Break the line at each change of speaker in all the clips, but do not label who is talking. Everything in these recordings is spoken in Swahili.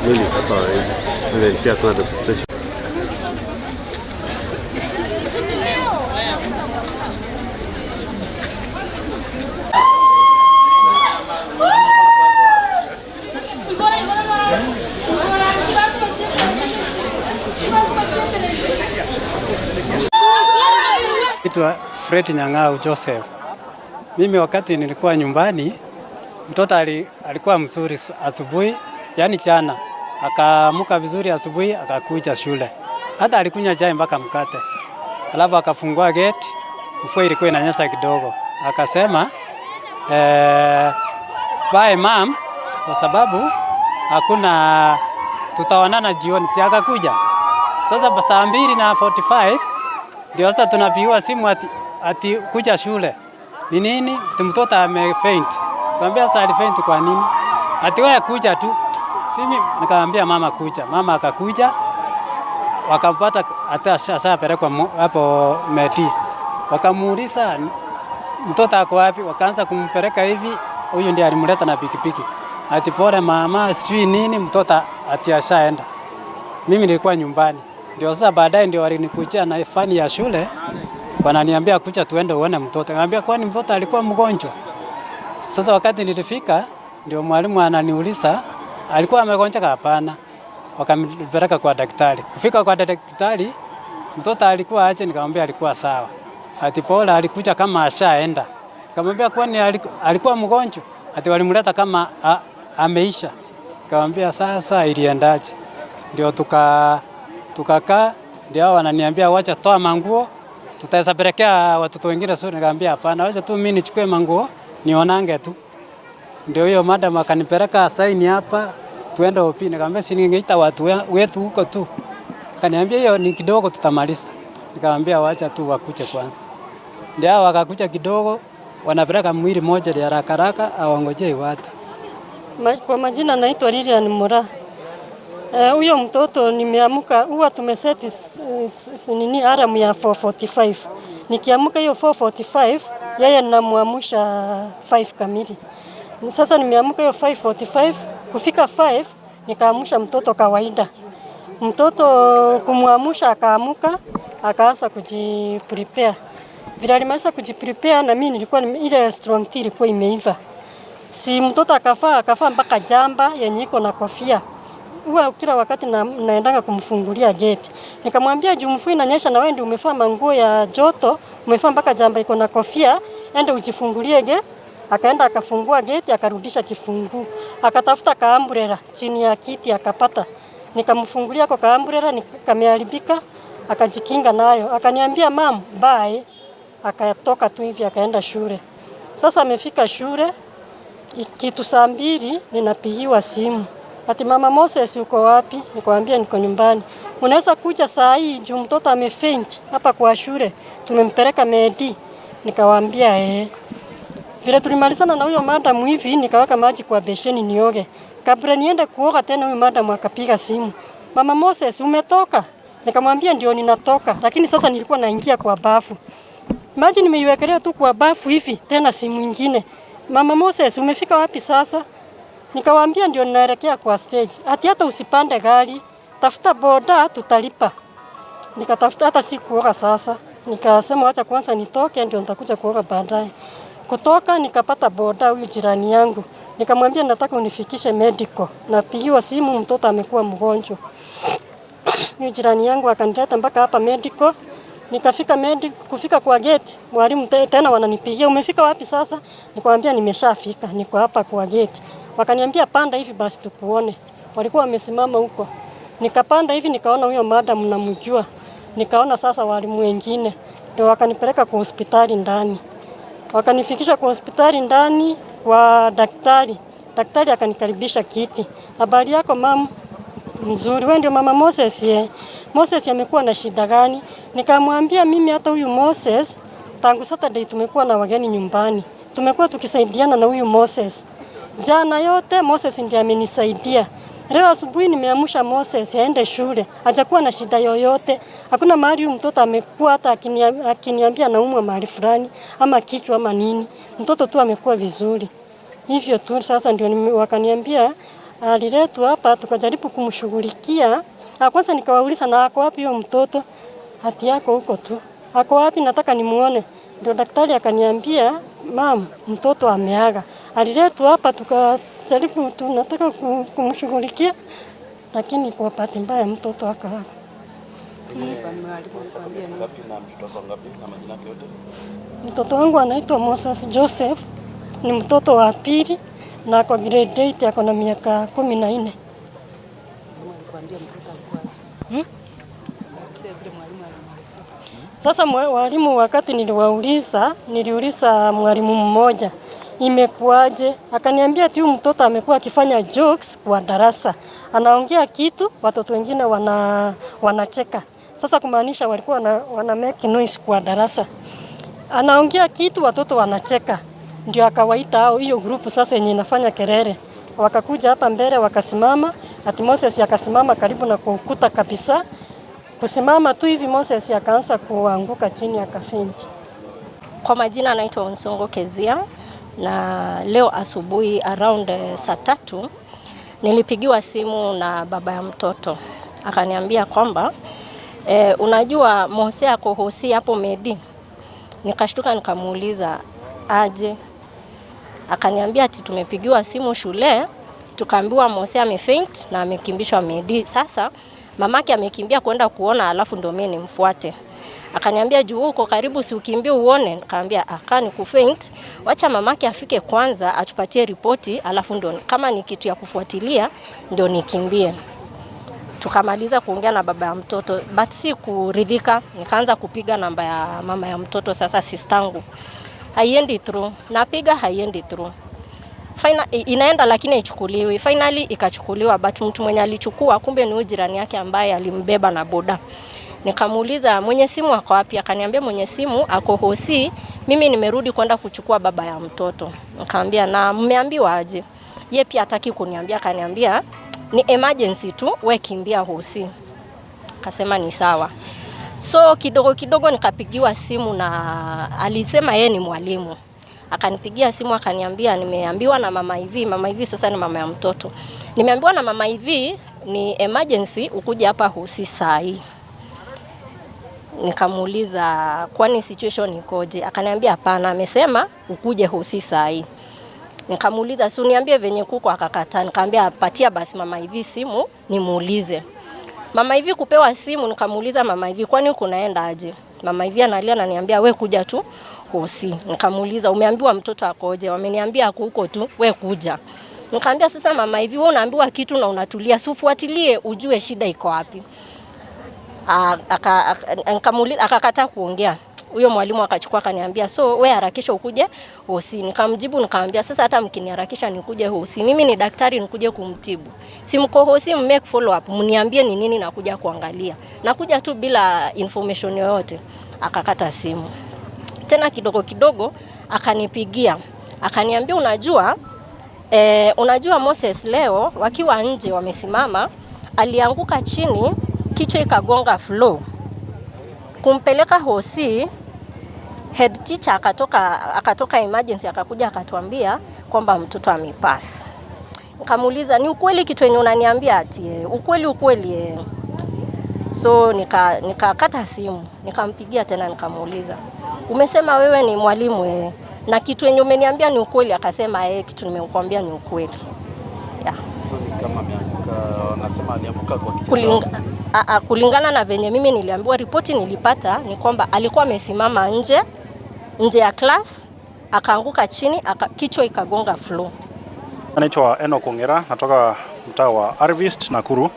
Mimi hapa nilipia kwa registration.
Naitwa Fred Nyang'au Joseph. Mimi wakati nilikuwa nyumbani, mtoto alikuwa mzuri asubuhi, yani jana. Akaamka vizuri asubuhi, akakuja shule. Hata alikunywa chai mpaka mkate. Alafu akafungua gate, mvua ilikuwa inanyesha kidogo. Akasema, bye mom, kwa sababu hakuna tutaonana jioni. Si akakuja. Sasa saa 2:45 ndio sasa tunapigiwa simu ati kuja shule. Ni nini? Mtoto amefaint. Nikamwambia sasa alifaint kwa nini? Ati wewe kuja tu. Mimi nikamwambia mama kuja. Mama akakuja. Wakapata hata sasa pelekwa hapo Meti. Wakamuuliza mtoto ako wapi? Wakaanza kumpeleka hivi. Huyu ndiye alimleta na pikipiki. Ati pole mama, sijui nini, mtoto ati ashaenda. Mimi nilikuwa nyumbani. Ndio sasa baadaye ndio walinikuja na fani ya shule. Wananiambia kuja tuende uone mtoto. Nikamwambia kwani mtoto alikuwa mgonjwa. Sasa wakati nilifika ndio mwalimu ananiuliza alikuwa amegonjeka? Hapana. Wakampeleka kwa daktari. Kufika kwa daktari mtoto alikuwa aje? Nikamwambia alikuwa sawa. Ati pole alikuja kama ashaenda. Nikamwambia kwani alikuwa mgonjwa? Ati walimleta kama ameisha. Nikamwambia sasa iliendaje? Ndio tukakaa ndio wananiambia wacha toa manguo tutawapelekea watoto wengine sio. Nikamwambia hapana, wacha tu mimi nichukue manguo nionange tu. Ndio hiyo madam akanipeleka saini hapa tuende OP. Nikamwambia si ningeita watu wetu huko tu. Akaniambia hiyo ni kidogo tutamaliza. Nikamwambia wacha tu wakuje kwanza. Ndio wakakuja kidogo wanapeleka mwili moja ya haraka haraka awangojee watu.
Kwa majina naitwa Lilian Mora. Huyo mtoto nimeamka, huwa tumeseti nini alarm ya 4:45. Nikiamka hiyo 4:45, yeye ninamuamsha 5 kamili. Sasa nimeamka hiyo 5:45, kufika 5 nikaamsha mtoto kawaida. Mtoto kumuamsha akaamka, akaanza kujiprepare. Vile alimaliza kujiprepare na mimi nilikuwa ile strong tea ilikuwa imeiva. Si mtoto akafaa mpaka jamba yenye iko na kofia. Huwa kila wakati naendanga kumfungulia gate. Nikamwambia juu mvua inanyesha na wewe ndio umevaa manguo ya joto, umevaa mpaka jamba iko na kofia, ende ujifungulie gate. Akaenda akafungua gate, akarudisha kifungu. Akatafuta kaambrela chini ya kiti akapata. Nikamfungulia kwa kaambrela nikameharibika, akajikinga nayo. Akaniambia mam, bye. Akatoka tu hivi akaenda shule. Sasa amefika shule, kitu saa 2 ninapigiwa simu. Ati mama Moses uko wapi? Nikamwambia niko nyumbani. Unaweza kuja saa hii juu mtoto amefaint hapa kwa shule. Tumempeleka Medi. Nikamwambia Vile tulimalizana na huyo madam hivi nikaweka maji kwa besheni nioge. Kabla niende kuoga tena huyo madam akapiga simu. Mama Moses umetoka? Nikamwambia ndio ninatoka, lakini sasa nilikuwa naingia kwa bafu. Maji nimeiwekelea tu kwa bafu hivi tena simu nyingine. Mama Moses umefika wapi sasa? Nikamwambia ndio ninaelekea kwa stage. Ati hata usipande gari, tafuta boda tutalipa. Nikatafuta hata sikuoga sasa. Nikasema acha kwanza nitoke ndio nitakuja kuoga baadaye. Kutoka nikapata boda huyu jirani yangu. Nikamwambia nataka unifikishe medical. Napigiwa simu mtoto amekuwa mgonjwa. Huyu jirani yangu akanileta mpaka hapa medical. Nikafika kufika kwa gate, walimu tena wananipigia umefika wapi sasa? Nikamwambia nimeshafika, niko hapa kwa gate. Wakaniambia panda hivi basi tukuone. Walikuwa wamesimama huko. Nikapanda hivi nikaona huyo madam namjua. Nikaona sasa walimu wengine. Ndio wakanipeleka kwa hospitali ndani. Wakanifikisha kwa hospitali ndani kwa daktari. Daktari akanikaribisha kiti. Habari yako mama? Mzuri. Wewe ndio mama Moses Moses amekuwa na shida gani? Nikamwambia mimi hata huyu Moses tangu Saturday tumekuwa na wageni nyumbani. Tumekuwa tukisaidiana na huyu Moses. Jana yote Moses ndiye amenisaidia. Leo asubuhi nimeamsha Moses aende shule. Hajakuwa na shida yoyote. Hakuna mahali huyu mtoto amekuwa hata akiniambia naumwa mahali fulani ama kichwa ama nini. Mtoto tu amekuwa vizuri. Hivyo tu sasa ndio wakaniambia Aliletwa hapa tukajaribu kumshughulikia. Kwanza nikawauliza na ako wapi huyo mtoto? Hati yako huko tu. Ako wapi, nataka nimuone. Ndio daktari akaniambia, "Mama, mtoto ameaga." Aliletwa hapa tukajaribu tunataka kumshughulikia, lakini kwa bahati mbaya mtoto akaaga. Mtoto wangu anaitwa Moses Joseph, ni mtoto wa pili na kwa grade 8 ako na miaka 14. Sasa walimu wakati niliuliza mwalimu mmoja imekuaje, akaniambia ati huyu mtoto amekuwa akifanya jokes kwa darasa. Anaongea kitu watoto wengine wanacheka. Sasa kumaanisha walikuwa wana make noise kwa darasa. Anaongea kitu watoto wanacheka. Ndio akawaita hao hiyo group sasa yenye inafanya kelele. Wakakuja hapa mbele wakasimama, ati Moses akasimama karibu na ukuta kabisa. Kusimama tu hivi Moses akaanza kuanguka chini akafaint.
Kwa majina anaitwa Onsongo Kezia, na leo asubuhi around saa 3 nilipigiwa simu na baba ya mtoto. Akaniambia kwamba unajua Mose ako hosi hapo Medi. Nikashtuka nikamuuliza aje. Akaniambia ati tumepigiwa simu shule, tukaambiwa Mose amefaint na amekimbishwa Medi. Sasa mamake amekimbia kwenda kuona, alafu ndio mimi nimfuate. Akaniambia juu uko karibu, si ukimbie uone. Nikamwambia akani kufaint, wacha mamake afike kwanza atupatie ripoti, alafu ndio kama ni kitu ya kufuatilia ndio nikimbie. Tukamaliza kuongea na baba ya mtoto, but si kuridhika. Nikaanza kupiga namba ya mama ya mtoto, sasa sistangu. Haiendi through, napiga haiendi through. Inaenda lakini haichukuliwi. Finally ikachukuliwa, but mtu mwenye alichukua kumbe ni jirani yake ambaye alimbeba na boda. Nikamuuliza mwenye simu ako wapi? Akaniambia mwenye simu ako hosi, mimi nimerudi kwenda kuchukua baba ya mtoto. Nikamwambia na mmeambiwa aje? Yeye pia hataki kuniambia, akaniambia ni emergency tu, wewe kimbia hosi. Akasema ni sawa. So kidogo nikapigiwa simu na alisema yeye ni mwalimu. Akanipigia simu akaniambia nimeambiwa na mama hivi sasa ni mama ya mtoto. Nimeambiwa na mama hivi ni emergency ukuje hapa hosi saa hii. Nikamuuliza kwani situation ikoje? Akaniambia hapana, amesema ukuje hosi saa hii. Nikamuuliza si uniambie venye kuko, akakataa. Nikamwambia patia basi mama hivi simu nimuulize. Mama hivi kupewa simu, nikamuuliza mama hivi kwani uko naenda aje? Mama hivi analia ananiambia we kuja tu hosi. Nikamuuliza umeambiwa mtoto akoje? Wameniambia ako huko tu, we kuja. Nikamwambia sasa mama hivi wewe unaambiwa kitu na unatulia, ufuatilie ujue shida iko wapi. Akakataa kuongea. Huyo mwalimu akachukua akaniambia so wewe harakisha ukuje hosi. Nikamjibu nikamwambia sasa hata mkiniharakisha nikuje hosi, mimi ni daktari nikuje kumtibu. Si mko hosi make follow up, mniambie ni nini nakuja kuangalia. Nakuja tu bila information yoyote. Akakata simu. Tena kidogo akanipigia. Akaniambia unajua Moses leo wakiwa nje wamesimama alianguka chini, kichwa ikagonga floor. Kumpeleka hosi, head teacher akatoka emergency akakuja akatuambia kwamba mtoto amepass. Nikamuuliza ni ukweli kitu yenye unaniambia? Ati ukweli. So nikakata simu, nikampigia tena nikamuuliza umesema wewe ni mwalimu na kitu yenye umeniambia ni ukweli? Akasema kitu nimekuambia ni ukweli. Yeah.
So ni kama wanasema alianguka kwa kitu.
Kulingana na venye mimi niliambiwa, ripoti nilipata ni kwamba alikuwa amesimama nje ya class akaanguka chini kichwa ikagonga floor.
Naitwa Enoch Ongera, natoka mtaa wa Harvest Nakuru.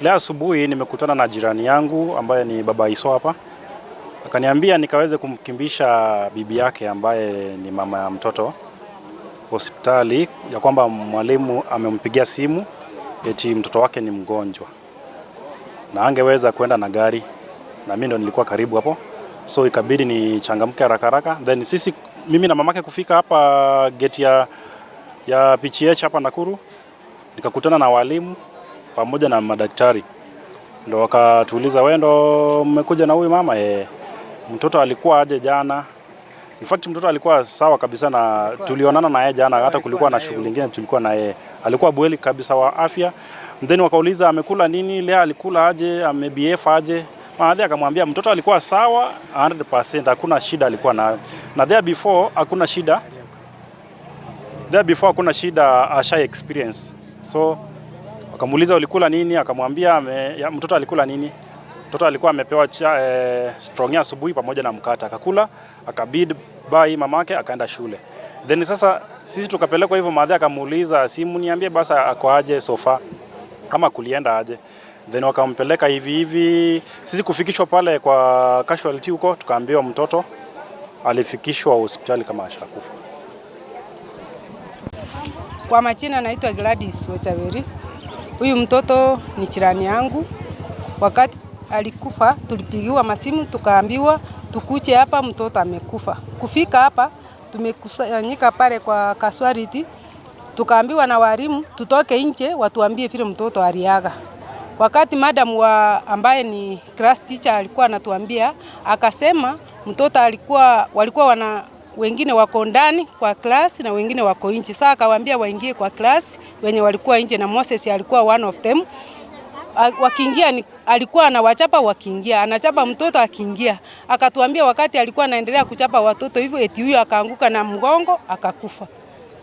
Leo asubuhi nimekutana na jirani yangu ambaye ni baba Iso hapa. Akaniambia nikaweze kumkimbisha bibi yake ambaye ni mama ya mtoto hospitali, ya kwamba mwalimu amempigia simu eti mtoto wake ni mgonjwa na angeweza kwenda na gari, na mimi ndo nilikuwa karibu hapo, so ikabidi ni changamke haraka. Then mimi na mamake kufika hapa gate ya PCH hapa Nakuru, nikakutana na walimu pamoja na madaktari. Ndo wakatuuliza wewe ndo mmekuja na huyu mama? Mtoto alikuwa aje jana? In fact mtoto alikuwa sawa kabisa na tulionana na yeye jana, hata kulikuwa na shughuli nyingine tulikuwa na yeye. Alikuwa bweli kabisa wa afya. Then wakauliza amekula nini, leo alikula aje, amebf aje. Maadhi akamwambia mtoto alikuwa sawa 100%, hakuna shida alikuwa nayo. Na there before hakuna shida asha experience. So wakamuuliza ulikula nini, akamwambia mtoto alikula nini. Mtoto alikuwa amepewa strong asubuhi pamoja na mkate, akakula, akabid bai mamake, akaenda shule. Then sasa sisi tukapelekwa hivyo, Maadhi akamuuliza simu niambie basi ako aje sofa, kama kulienda aje. Then wakampeleka hivi sisi kufikishwa pale kwa casualty huko, tukaambiwa mtoto alifikishwa hospitali kama ashakufa.
Kwa majina naitwa Gladys Wetaveri. Huyu mtoto ni jirani yangu. Wakati alikufa tulipigiwa masimu tukaambiwa tukuje hapa, mtoto amekufa. Kufika hapa tumekusanyika pale kwa casualty, tukaambiwa na walimu tutoke nje watuambie vile mtoto aliaga. Wakati madam ambaye ni class teacher alikuwa anatuambia, akasema mtoto walikuwa wengine wako ndani kwa class na wengine wako nje. Sasa akawaambia waingie kwa class wenye walikuwa nje, na Moses alikuwa one of them. Wakiingia alikuwa anawachapa, wakiingia anachapa mtoto akiingia. Akatuambia wakati alikuwa anaendelea kuchapa watoto hivyo eti huyo akaanguka na mgongo akakufa.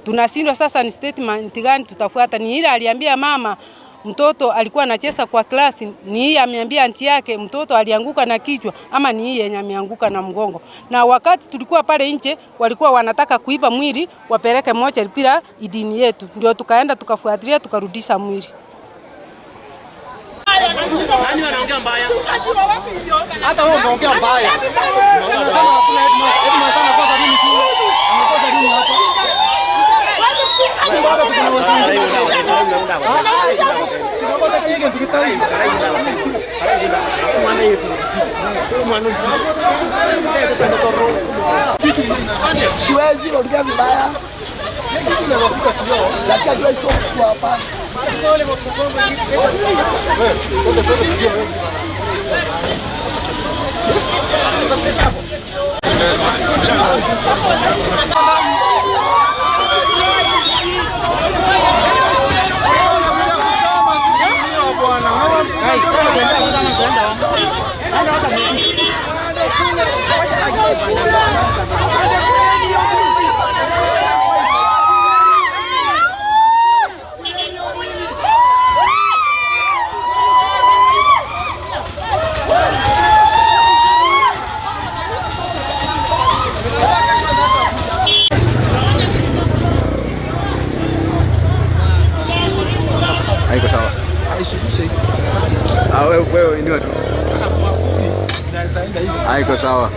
Tunashindwa sasa ni statement gani tutafuata? Ni ile aliambia mama mtoto alikuwa anacheza kwa klasi, ni hii ameambia anti yake mtoto alianguka na kichwa, ama ni hii yenye ameanguka na mgongo? Na wakati tulikuwa pale nje walikuwa wanataka kuiba mwili wapeleke moja bila idini yetu, ndio tukaenda tukafuatilia tukarudisha mwili.
Nani anaongea mbaya? Hata wewe unaongea mbaya. Unasema hakuna hebu mnataka kwanza nini kule? Amekosa nini hapa? Siwezi kuongea vibaya.
Haiko sawa. Wewe inua tu. Haiko sawa.